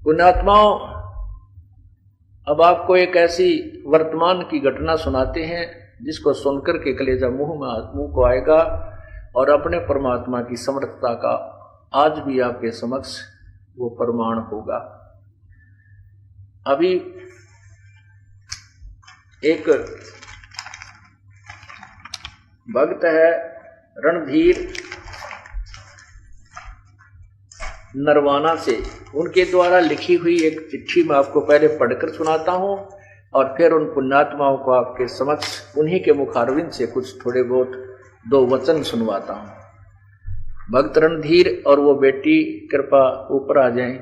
पुण्यात्माओं, अब आपको एक ऐसी वर्तमान की घटना सुनाते हैं जिसको सुनकर के कलेजा मुंह को आएगा और अपने परमात्मा की समर्थता का आज भी आपके समक्ष वो प्रमाण होगा। अभी एक भक्त है रणधीर नरवाना से, उनके द्वारा लिखी हुई एक चिट्ठी मैं आपको पहले पढ़कर सुनाता हूं और फिर उन पुण्यात्माओं को आपके समक्ष उन्हीं के मुखारविंद से कुछ थोड़े बहुत दो वचन सुनवाता हूं। भक्त रणधीर और वो बेटी कृपा ऊपर आ जाएं।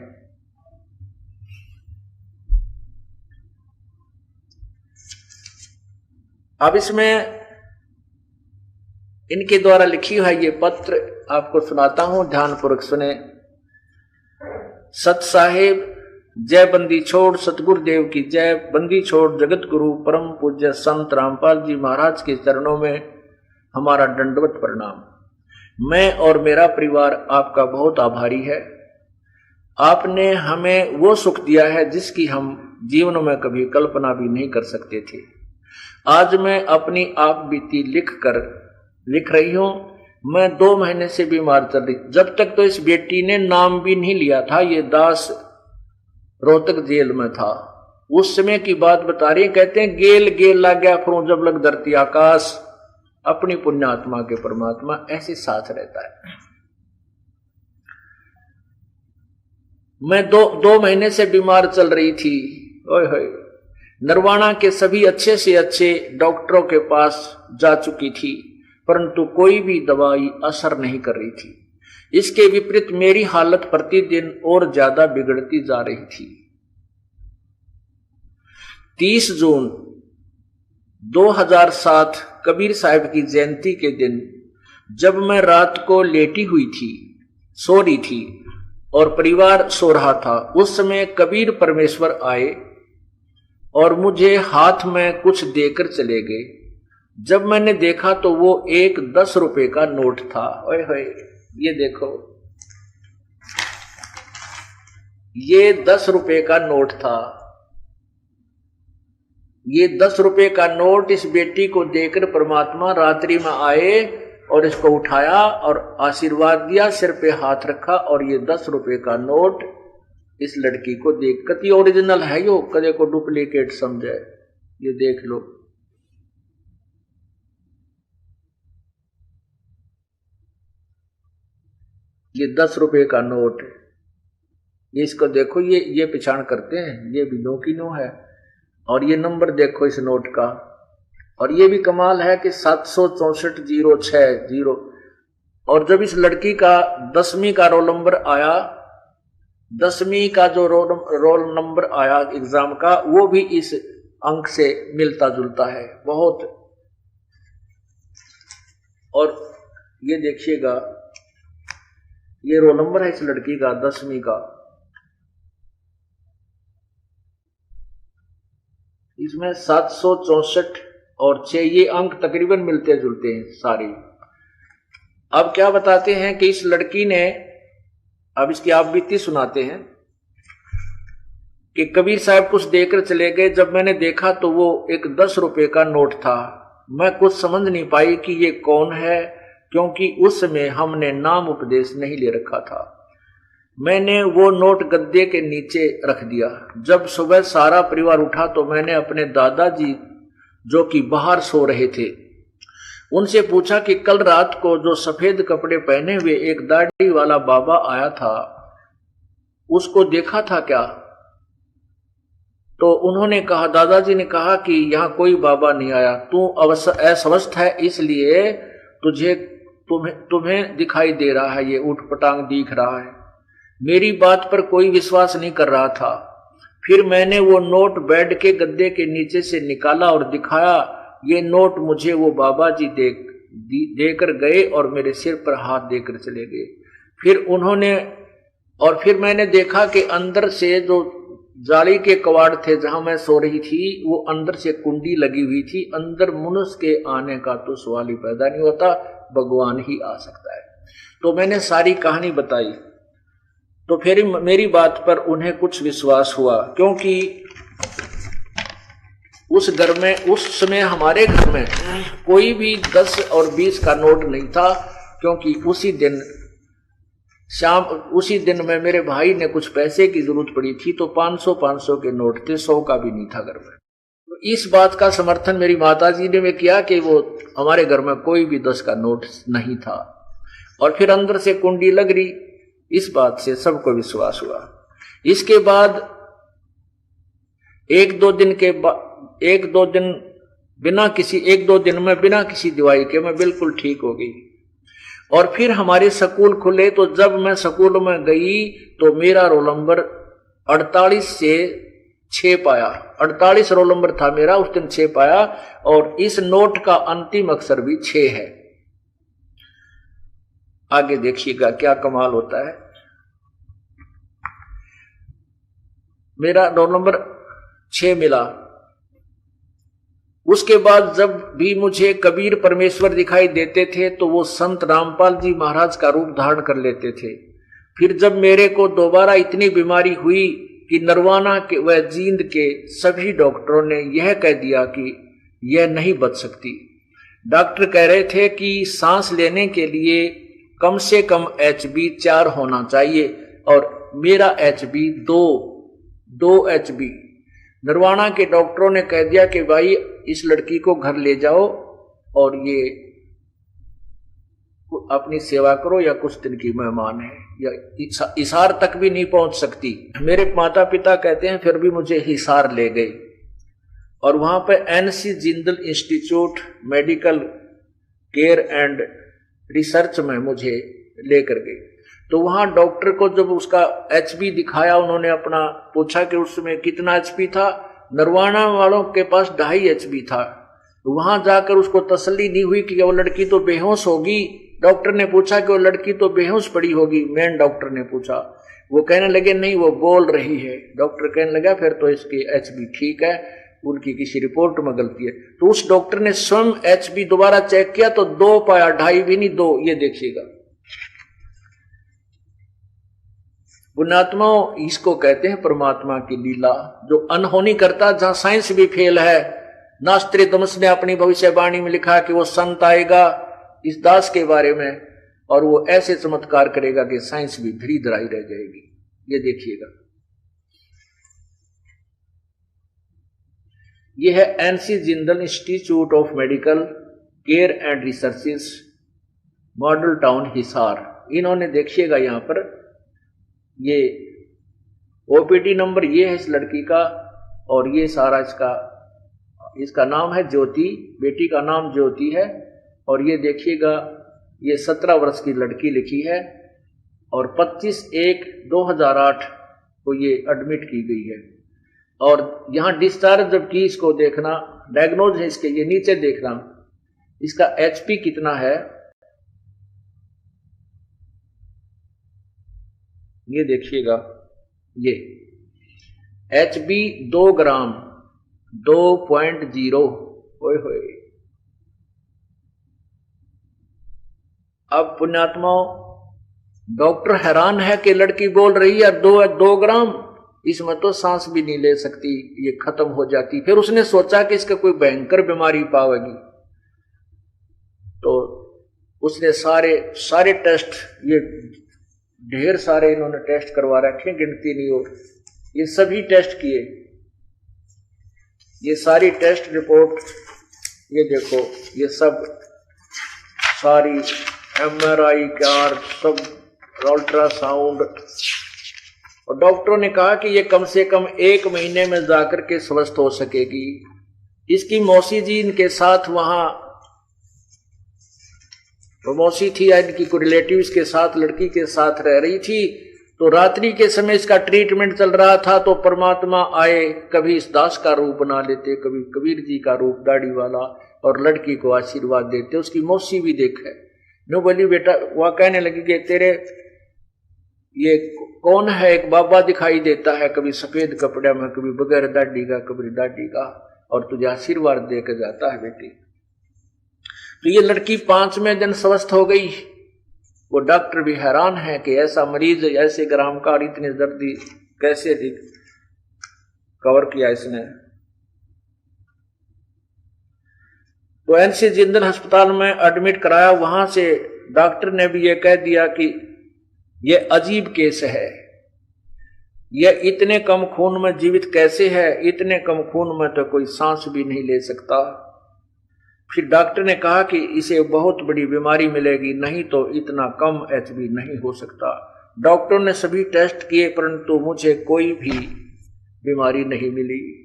अब इसमें इनके द्वारा लिखी हुई ये पत्र आपको सुनाता हूं, ध्यानपूर्वक सुने। सत साहेब जय, बंदी छोड़ सतगुरुदेव की जय। बंदी छोड़ जगत गुरु परम पूज्य संत रामपाल जी महाराज के चरणों में हमारा दंडवत प्रणाम। मैं और मेरा परिवार आपका बहुत आभारी है। आपने हमें वो सुख दिया है जिसकी हम जीवन में कभी कल्पना भी नहीं कर सकते थे। आज मैं अपनी आप बीती लिख रही हूं। मैं 2 महीने से बीमार चल रही, जब तक तो इस बेटी ने नाम भी नहीं लिया था। ये दास रोहतक जेल में था, उस समय की बात बता रही। कहते हैं गेल गेल लग गया फरू जब लग धरती आकाश। अपनी पुण्यात्मा के परमात्मा ऐसे साथ रहता है। मैं दो महीने से बीमार चल रही थी। ओए होए, नरवाना के सभी अच्छे से अच्छे डॉक्टरों के पास जा चुकी थी, परंतु कोई भी दवाई असर नहीं कर रही थी। इसके विपरीत मेरी हालत प्रतिदिन और ज्यादा बिगड़ती जा रही थी। 30 जून 2007 कबीर साहब की जयंती के दिन जब मैं रात को लेटी हुई थी, सो रही थी और परिवार सो रहा था, उस समय कबीर परमेश्वर आए और मुझे हाथ में कुछ देकर चले गए। जब मैंने देखा तो वो एक 10 रुपए का नोट था। ओए होए, ये देखो, ये 10 रुपए का नोट था। ये 10 रुपए का नोट इस बेटी को देकर परमात्मा रात्रि में आए और इसको उठाया और आशीर्वाद दिया, सिर पे हाथ रखा और ये 10 रुपए का नोट इस लड़की को देख, कति ओरिजिनल है यो, कदे को डुप्लीकेट समझे। ये देख लो, ये 10 रुपए का नोट। ये इसको देखो, ये पहचान करते हैं, ये भी नो की नो है। और ये नंबर देखो इस नोट का। और ये भी कमाल है कि 764,060। और जब इस लड़की का 10वीं का रोल नंबर आया, 10वीं का जो रोल नंबर आया एग्जाम का, वो भी इस अंक से मिलता जुलता है बहुत। और ये देखिएगा, ये रोल नंबर है इस लड़की का 10वीं का। इसमें 764 और 6 ये अंक तकरीबन मिलते जुलते हैं सारे। अब क्या बताते हैं कि इस लड़की ने, अब इसकी आप बीती सुनाते हैं कि कबीर साहब कुछ देकर चले गए। जब मैंने देखा तो वो एक 10 रुपए का नोट था। मैं कुछ समझ नहीं पाई कि ये कौन है, क्योंकि उस समय हमने नाम उपदेश नहीं ले रखा था। मैंने वो नोट गद्दे के नीचे रख दिया। जब सुबह सारा परिवार उठा तो मैंने अपने दादाजी जो कि बाहर सो रहे थे उनसे पूछा कि कल रात को जो सफेद कपड़े पहने हुए एक दाढ़ी वाला बाबा आया था, उसको देखा था क्या? तो उन्होंने कहा, दादाजी ने कहा कि यहां कोई बाबा नहीं आया, तू अस्वस्थ है इसलिए तुम्हें दिखाई दे रहा है, ये ऊटपटांग दिख रहा है। मेरी बात पर कोई विश्वास नहीं कर रहा था। फिर मैंने वो नोट बेड के गद्दे के नीचे से निकाला और दिखाया। ये नोट मुझे वो बाबा जी देकर गए और मेरे सिर पर हाथ देकर चले गए। फिर मैंने देखा कि अंदर से जो जाली के कवाड़ थे जहां मैं सो रही थी, वो अंदर से कुंडी लगी हुई थी। अंदर मनुष्य के आने का तो सवाल ही पैदा नहीं होता, भगवान ही आ सकता है। तो मैंने सारी कहानी बताई। तो फिर मेरी बात पर उन्हें कुछ विश्वास हुआ, क्योंकि उस घर में, उस समय हमारे घर में कोई भी 10 और 20 का नोट नहीं था, क्योंकि उसी दिन में मेरे भाई ने कुछ पैसे की जरूरत पड़ी थी, तो 500 के नोट थे, 100 का भी नहीं था घर में। तो इस बात का समर्थन मेरी माताजी ने में किया कि वो हमारे घर में कोई भी 10 का नोट नहीं था। और फिर अंदर से कुंडी लग रही, इस बात से सबको विश्वास हुआ। इसके बाद एक दो दिन में बिना किसी दवाई के मैं बिल्कुल ठीक हो गई। और फिर हमारे स्कूल खुले, तो जब मैं स्कूल में गई तो मेरा रोल नंबर 48 से 6 पाया। 48 रोल नंबर था मेरा, उस दिन 6 पाया। और इस नोट का अंतिम अक्षर भी 6 है। आगे देखिएगा क्या कमाल होता है। मेरा रोल नंबर 6 मिला। उसके बाद जब भी मुझे कबीर परमेश्वर दिखाई देते थे तो वो संत रामपाल जी महाराज का रूप धारण कर लेते थे। फिर जब मेरे को दोबारा इतनी बीमारी हुई कि नरवाना के व जींद के सभी डॉक्टरों ने यह कह दिया कि यह नहीं बच सकती। डॉक्टर कह रहे थे कि सांस लेने के लिए कम से कम HB 4 होना चाहिए, और मेरा HB 2 HB। नरवाना के डॉक्टरों ने कह दिया कि भाई इस लड़की को घर ले जाओ और ये अपनी सेवा करो, या कुछ दिन की मेहमान है, या हिसार तक भी नहीं पहुंच सकती। मेरे माता पिता कहते हैं फिर भी मुझे हिसार ले गए, और वहां पे NC Jindal institute medical care and research में मुझे लेकर गए। तो वहां डॉक्टर को जब उसका HB दिखाया, उन्होंने अपना पूछा कि उसमें कितना HP था। नरवाना वालों के पास 2.5 HP था। तो वहां जाकर उसको तसल्ली नहीं हुई कि वो लड़की तो बेहोश होगी। डॉक्टर ने पूछा कि वो लड़की तो बेहोश पड़ी होगी, मेन डॉक्टर ने पूछा। वो कहने लगे नहीं, वो बोल रही है। डॉक्टर कहने लगा फिर तो इसकी HB ठीक है, उनकी किसी रिपोर्ट में गलती है। तो उस डॉक्टर ने स्वयं HB दोबारा चेक किया तो 2 पाया, 2.5 भी नहीं, 2। ये देखिएगा पुण्यात्मा, इसको कहते हैं परमात्मा की लीला, जो अनहोनी करता, जहां साइंस भी फेल है। नास्त्रोदमस ने अपनी भविष्यवाणी में लिखा कि वो संत आएगा इस दास के बारे में, और वो ऐसे चमत्कार करेगा कि साइंस भी धरी धराई रह जाएगी। ये देखिएगा, ये है NC Jindal institute of medical care and researches, model town Hisar. इन्होंने देखिएगा यहां पर ये OPD नंबर ये है इस लड़की का, और ये सारा इसका नाम है ज्योति, बेटी का नाम ज्योति है। और ये देखिएगा ये 17 वर्ष की लड़की लिखी है, और 25/1/2008 को ये एडमिट की गई है। और यहां डिस्चार्ज जब की, इसको देखना, डायग्नोज है इसके, ये नीचे देखना इसका HP कितना है। ये देखिएगा, ये HB 2 ग्राम 2.0। ओए होए। अब पुण्यात्माओं, डॉक्टर हैरान है कि लड़की बोल रही है 2 ग्राम, इसमें तो सांस भी नहीं ले सकती, ये खत्म हो जाती। फिर उसने सोचा कि इसका कोई भयंकर बीमारी पावेगी, तो उसने सारे टेस्ट, ये ढेर सारे इन्होंने टेस्ट करवा रखे, गिनती नहीं हो, ये सभी टेस्ट किए। ये सारी टेस्ट रिपोर्ट, ये देखो, ये सब सारी MRI कार, सब अल्ट्रासाउंड। और डॉक्टरों ने कहा कि ये कम से कम 1 महीने में जाकर के स्वस्थ हो सकेगी। इसकी मौसी जी इनके साथ वहां, मौसी थी या इनकी कोई रिलेटिव्स के साथ, लड़की के साथ रह रही थी। तो रात्रि के समय इसका ट्रीटमेंट चल रहा था, तो परमात्मा आए, कभी इस दास का रूप बना लेते, कभी कबीर जी का रूप दाढ़ी वाला, और लड़की को आशीर्वाद देते। उसकी मौसी भी देखे, नो बोली बेटा, वह कहने लगी कि तेरे ये कौन है, एक बाबा दिखाई देता है, कभी सफेद कपड़े में, कभी बगैर दाढ़ी का, कभी दाढ़ी का, और तुझे आशीर्वाद देकर जाता है बेटी। तो ये लड़की 5वें दिन स्वस्थ हो गई। वो डॉक्टर भी हैरान है कि ऐसा मरीज, ऐसे ग्राम का और इतनी दर्दी कैसे कवर किया इसने। तो एनसी जिंदल अस्पताल में एडमिट कराया। वहां से डॉक्टर ने भी ये कह दिया कि ये अजीब केस है, ये इतने कम खून में जीवित कैसे है, इतने कम खून में तो कोई सांस भी नहीं ले सकता। फिर डॉक्टर ने कहा कि इसे बहुत बड़ी बीमारी मिलेगी, नहीं तो इतना कम एचबी नहीं हो सकता। डॉक्टर ने सभी टेस्ट किए परंतु मुझे कोई भी बीमारी नहीं मिली।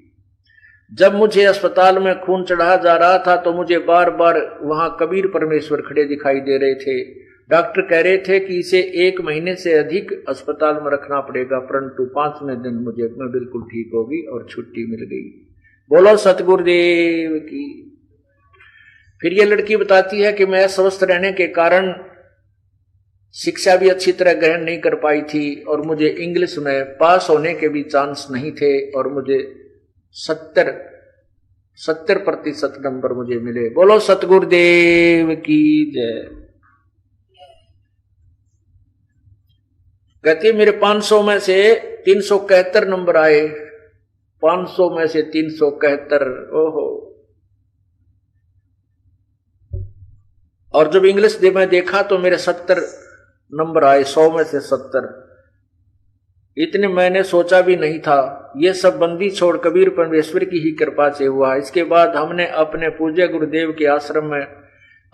जब मुझे अस्पताल में खून चढ़ाया जा रहा था तो मुझे बार बार वहां कबीर परमेश्वर खड़े दिखाई दे रहे थे। डॉक्टर कह रहे थे कि इसे 1 महीने से अधिक अस्पताल में रखना पड़ेगा, परंतु 5वें दिन मैं बिल्कुल ठीक होगी और छुट्टी मिल गई। बोलो सतगुरुदेव की। फिर ये लड़की बताती है कि मैं स्वस्थ रहने के कारण शिक्षा भी अच्छी तरह ग्रहण नहीं कर पाई थी और मुझे इंग्लिश में पास होने के भी चांस नहीं थे और मुझे 70% नंबर मुझे मिले। बोलो सतगुरुदेव की जय। कहती मेरे 500 में से 371 नंबर आए, 500 में से 371। ओहो। और जब इंग्लिश में देखा तो मेरे 70 नंबर आए, 100 में से 70। इतने मैंने सोचा भी नहीं था। ये सब बंदी छोड़ कबीर परमेश्वर की ही कृपा से हुआ। इसके बाद हमने अपने पूज्य गुरुदेव के आश्रम में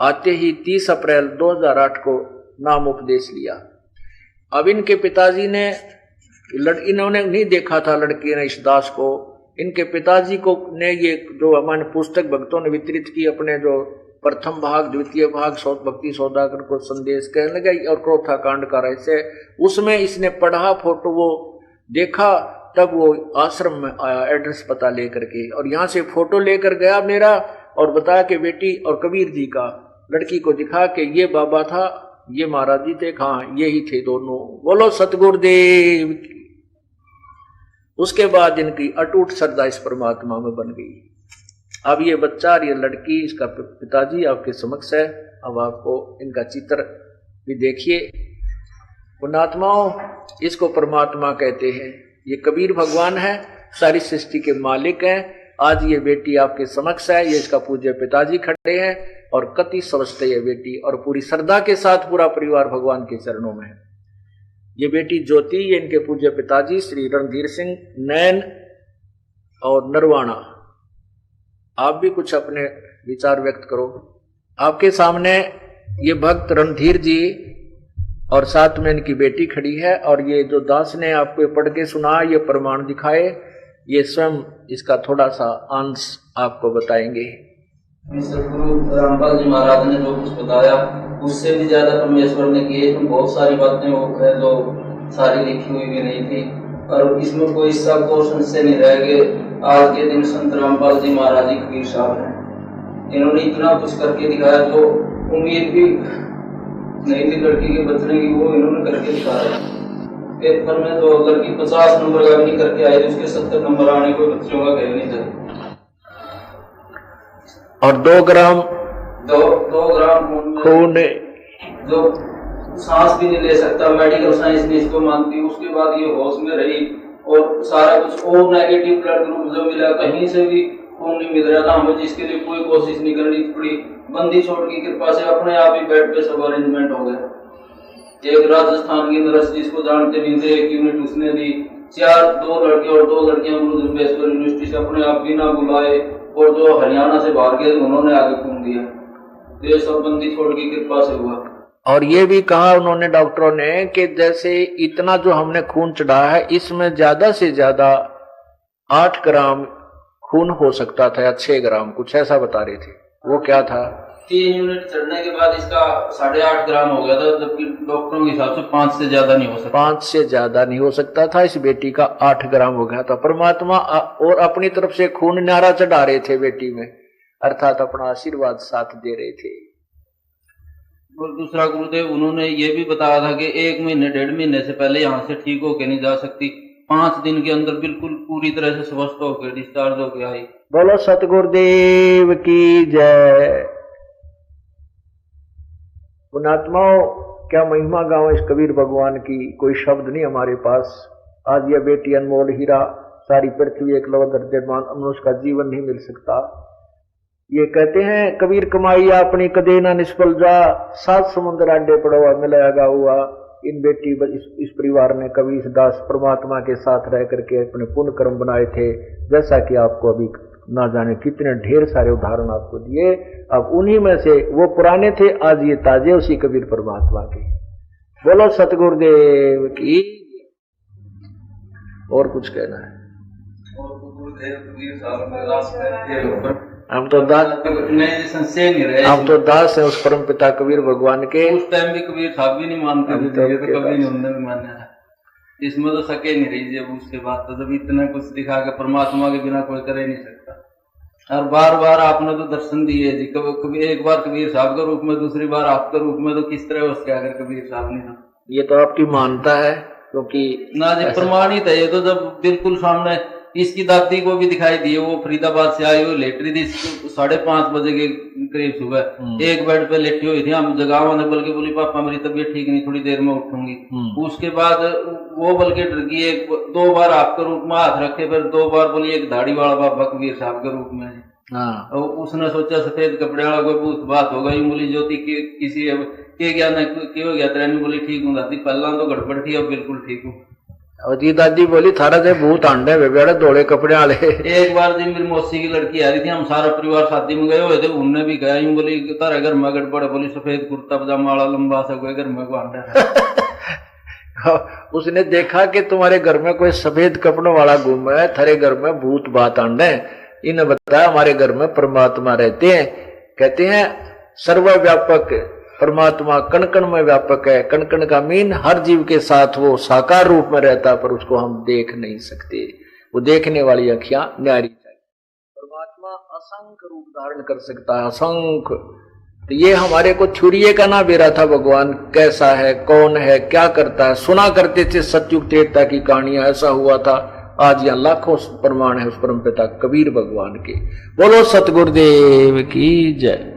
आते ही 30 अप्रैल 2008 को नाम उपदेश लिया। अब इनके पिताजी ने इन्होंने नहीं देखा था लड़की ने इस दास को। इनके पिताजी को ने ये जो हमारे पुस्तक भक्तों ने वितरित की, अपने जो प्रथम भाग, द्वितीय भाग, भक्ति सौदागर को संदेश कहने लगे और क्रोथा कांड का रहस्य, उसमें इसने पढ़ा, फोटो वो देखा, तब वो आश्रम में आया एड्रेस पता लेकर के और यहाँ से फोटो लेकर गया मेरा और बताया कि बेटी और कबीर जी का, लड़की को दिखा कि ये बाबा था, ये महाराज जी थे, हाँ यही थे दोनों। बोलो सतगुरुदेव की। उसके बाद इनकी अटूट श्रद्धा इस परमात्मा में बन गई। अब ये बच्चा और ये लड़की, इसका पिताजी आपके समक्ष है। अब आपको इनका चित्र भी देखिए। पुण्यात्माओं, इसको परमात्मा कहते हैं। ये कबीर भगवान है, सारी सृष्टि के मालिक हैं। आज ये बेटी आपके समक्ष है, ये इसका पूज्य पिताजी खड़े हैं और कति स्वस्थ है ये बेटी और पूरी श्रद्धा के साथ पूरा परिवार भगवान के चरणों में है। ये बेटी ज्योति, ये इनके पूज्य पिताजी श्री रणधीर सिंह नैन और नरवाणा। आप भी कुछ अपने विचार व्यक्त करो। आपके सामने ये भक्त रणधीर जी और साथ में इनकी बेटी खड़ी है और ये जो दास ने आपको पढ़ के सुना, ये प्रमाण दिखाए, ये स्वयं इसका थोड़ा सा अंश आपको बताएंगे। सतगुरु रामपाल जी महाराज ने जो कुछ बताया उससे भी ज्यादा परमेश्वर ने किए। इसमें बहुत सारी बातें वो है जो सारी लिखी हुई भी नहीं थी और इसमें कोई हिस्सा क्वेश्चन से नहीं रह गए। आज के दिन संत रामपाल जी महाराज जी कबीर साहब हैं, इन्होंने इतना कुछ करके दिखाया जो उम्मीद भी नहीं थी लड़की के बचने की, वो इन्होंने करके दिखाया। पेपर में तो लड़की 50 नंबर का भी नहीं करके आई, उसके 70 नंबर आने को बच्चों का कह नहीं था। और 2 ग्राम खून जो सांस भी नहीं ले सकता, मेडिकल साइंस ने इसको मानती। उसके बाद ये होश में रही और सारा कुछ ओ नेगेटिव ब्लड ग्रुप जो मिला, कहीं से भी खून नहीं मिल रहा था हमें, जिसके लिए कोई कोशिश नहीं करनी पड़ी। बंदी छोड़ की कृपा से अपने आप ही बेड पे सब अरेंजमेंट हो गया। एक राजस्थान की नर्स जिसको जानते नहीं थे, एक यूनिट उसने दी, 2 लड़के और 2 लड़कियां गुरुदेव यूनिवर्सिटी से अपने आप बिना बुलाए, और जो हरियाणा से बाहर गए उन्होंने आगे खून दिया। ये सब बंदी छोड़ की कृपा से हुआ। और ये भी कहा उन्होंने डॉक्टरों ने कि जैसे इतना जो हमने खून चढ़ाया है, इसमें ज्यादा से ज्यादा 8 ग्राम खून हो सकता था या 6 ग्राम, कुछ ऐसा बता रहे थे। वो क्या था? 3 यूनिट चढ़ने के बाद इसका 8.5 ग्राम हो गया था, जबकि डॉक्टरों के हिसाब से 5 से ज्यादा नहीं हो सकता। 5 से ज्यादा नहीं हो सकता था। इस बेटी का 8 ग्राम हो गया था। परमात्मा और अपनी तरफ से खून नारा चढ़ा रहे थे बेटी में, अर्थात अपना आशीर्वाद साथ दे रहे थे। और दूसरा गुरुदेव उन्होंने ये भी बताया था कि 1 महीने 1.5 महीने से पहले यहाँ से ठीक होके नहीं जा सकती, 5 दिन के अंदर बिल्कुल पूरी तरह से स्वस्थ होकर डिस्चार्ज होके आई। बोलो सतगुरुदेव की जय। पुण्यात्माओं, क्या महिमा गाओ इस कबीर भगवान की, कोई शब्द नहीं हमारे पास। आज यह बेटी अनमोल हीरा, सारी पृथ्वी एक लव दर्जमान, मनुष्य का जीवन नहीं मिल सकता। ये कहते हैं कबीर कमाई अपनी कदे ना निष्फल जा, 7 समुद्र आडे पड़ोआ मिलाया हुआ। इन बेटी इस परिवार ने कबीर दास परमात्मा के साथ रह करके अपने पुण्य कर्म बनाए थे, जैसा कि आपको अभी ना जाने कितने ढेर सारे उदाहरण आपको दिए। अब उन्हीं में से वो पुराने थे, आज ये ताजे उसी कबीर परमात्मा के। बोलो सतगुरुदेव की। और कुछ कहना है? हम तो दास है उस परम पिता कबीर भगवान के। उस टाइम भी कबीर साहब भी नहीं मानते थे, ये तो कभी नहीं उन्होंने भी माना है। इसमें तो सके नहीं रही जब उसके बाद तो जब इतना कुछ दिखा के परमात्मा के बिना कोई कर ही नहीं सकता। और बार बार आपने तो दर्शन दिए जी, कभी एक बार कबीर साहब के रूप में, दूसरी बार आपके रूप में, तो किस तरह उसके आगे कबीर साहब नहीं था। ये तो आपकी मानता है क्योंकि ना जी प्रमाणित है ये तो। जब बिल्कुल सामने इसकी दादी को भी दिखाई दिए, वो फरीदाबाद से आई हुई लेट रही थी 5:30 बजे के करीब सुबह, एक बेड पे लेटी हुई थी। हम जगाओ ने बल्कि बोली पापा मेरी तबीयत ठीक नहीं, थोड़ी देर में उठूंगी। उसके बाद वो बल्कि डर गई, 2 बार आपके रूप में हाथ रखे, फिर 2 बार बोली एक दाढ़ी वाला बाबा कबीर साहब के रूप में। और उसने सोचा सफेद कपड़े वाला कोई भूत बात होगा। बोली ज्योति के किसी के ज्ञान हो गया तेरा? बोली ठीक हूँ दादी, पहला तो गड़बड़ थी, अब बिल्कुल ठीक हूँ। और जी दादी बोली थारा से भूत आंडे बेबेड़े धोले कपड़े वाले। एक बार जी मेरी मौसी की लड़की आ रही थी, हम सारा परिवार शादी में गए हुए थे, उनने भी गया। यूं बोली तारा घर में गड़बड़, बोली सफेद कुर्ता पजामा वाला लंबा सा कोई घर में को आंडा। उसने देखा कि तुम्हारे घर में कोई सफेद कपड़ों वाला घूम है, थारे घर में भूत बात आंडे। इन्हें बताया हमारे घर में परमात्मा रहते हैं। कहते हैं सर्वव्यापक परमात्मा कण कण में व्यापक है। कण कण का मीन हर जीव के साथ वो साकार रूप में रहता, पर उसको हम देख नहीं सकते। वो देखने वाली अखियां न्यारी चाहिए। परमात्मा असंख्य रूप धारण कर सकता है, असंख्य। तो ये हमारे को छुरिये का ना बेरा था भगवान कैसा है, कौन है, क्या करता है। सुना करते थे सतयुग त्रेता की कहानियां, ऐसा हुआ था। आज यहाँ लाखों प्रमाण है उस परम पिता कबीर भगवान के। बोलो सतगुरुदेव की जय।